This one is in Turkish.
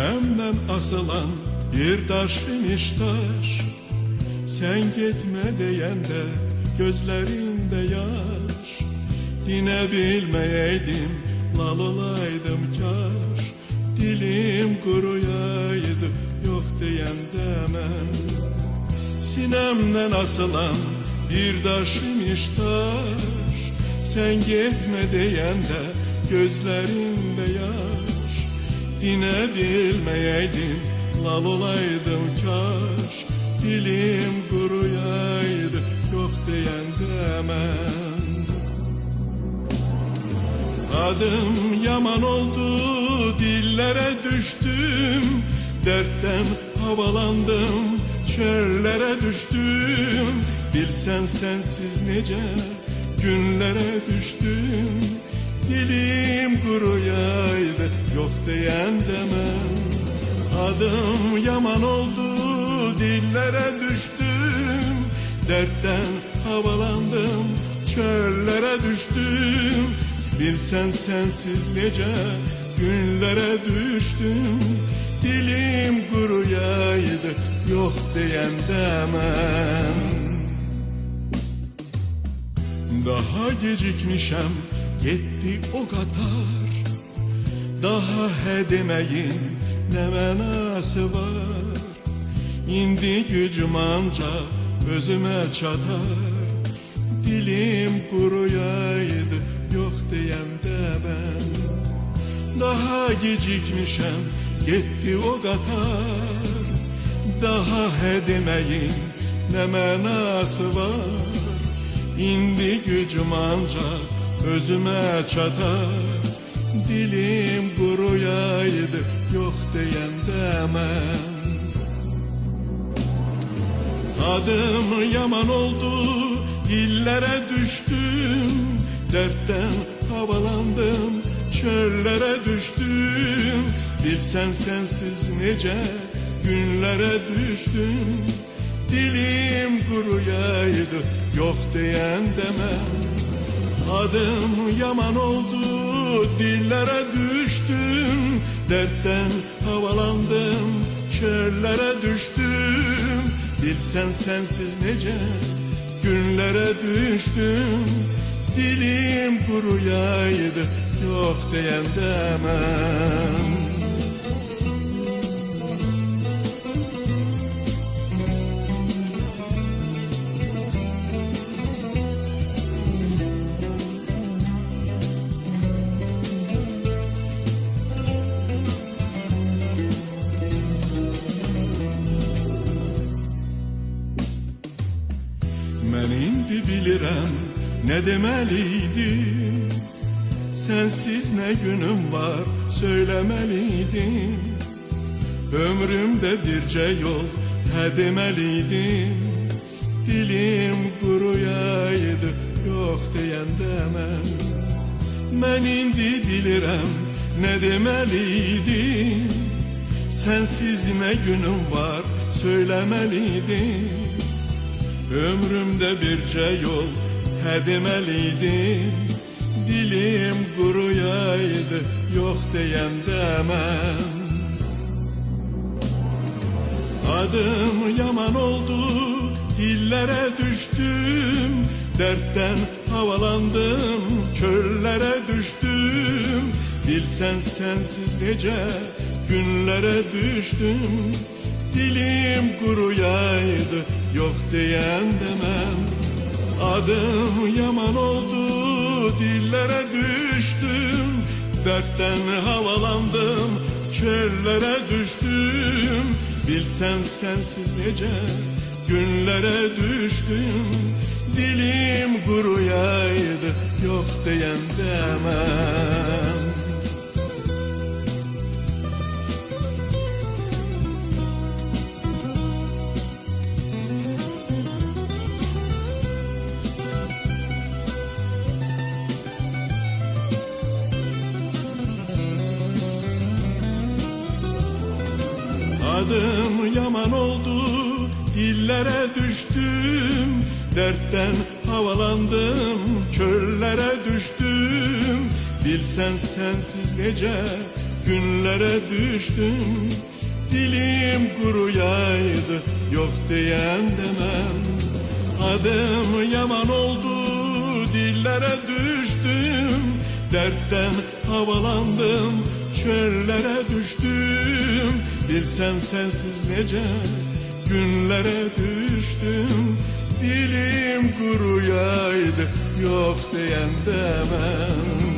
Sinemden asılan bir taş imiş taş, sen gitme deyende gözlerinde yaş. Dine bilmeyeydim, lal olaydım kar. Dilim kuruyaydı, yok diyen demem. Sinemden asılan bir taş imiş taş, sen gitme deyende gözlerinde yaş. Dine bilmeyeydim, lal olaydım kar. Dilim kuruyaydı, yok diyen demem. Adım yaman oldu, dillere düştüm. Dertten havalandım, çöllere düştüm. Bilsen sensiz nice günlere düştüm. Dilim kuruyaydı, yok diyen demem. Adım yaman oldu, dillere düştüm. Dertten havalandım, çöllere düştüm. Bilsen sensiz nice günlere düştüm. Dilim kuruyaydı, yok diyen demem. Daha gecikmişem, gitti o kadar. Daha he demeyin ne menası var. İndi gücüm anca özüme çatar. Dilim kuruyaydı, yok diyen de ben. Daha gecikmişem, gitti o kadar. Daha he demeyin ne menası var. İndi gücüm anca özüme çatar. Dilim kuruyaydı, yok diyen demem. Adım yaman oldu, dillere düştüm. Dertten havalandım, çöllere düştüm. Bilsen sensiz nice günlere düştüm. Dilim kuruyaydı, yok diyen demem. Adım yaman oldu, dillere düştüm. Dertten havalandım, çöllere düştüm. Bilsen sensiz nice günlere düştüm. Dilim kuruyaydı, yok diyen demem. Ben indi bilirəm ne demeliydim. Sensiz ne günüm var söylemeliydim. Ömrümde birce yol he demeliydim. Dilim kuruyaydı, yok diyen demem. Ben indi bilirəm ne demeliydim. Sensiz ne günüm var söylemeliydim. Ömrümde birce yol he demeliydim. Dilim kuruyaydı, yok diyen demem. Adım yaman oldu, dillere düştüm. Dertten havalandım, çöllere düştüm. Bilsen sensiz nice günlere düştüm. Dilim kuruyaydı, yok diyen demem. Adım yaman oldu, dillere düştüm. Dertten havalandım, çöllere düştüm. Bilsen sensiz nice günlere düştüm. Dilim kuruyaydı, yok diyen demem. Adım yaman oldu, dillere düştüm. Dertten havalandım, çöllere düştüm. Bilsen sensiz nice günlere düştüm. Dilim kuruyaydı, yok diyen demem. Adım yaman oldu, dillere düştüm. Dertten havalandım, çöllere düştüm. Bilsen sensiz nece günlere düştüm. Dilim kuruyaydı, yok diyen demem.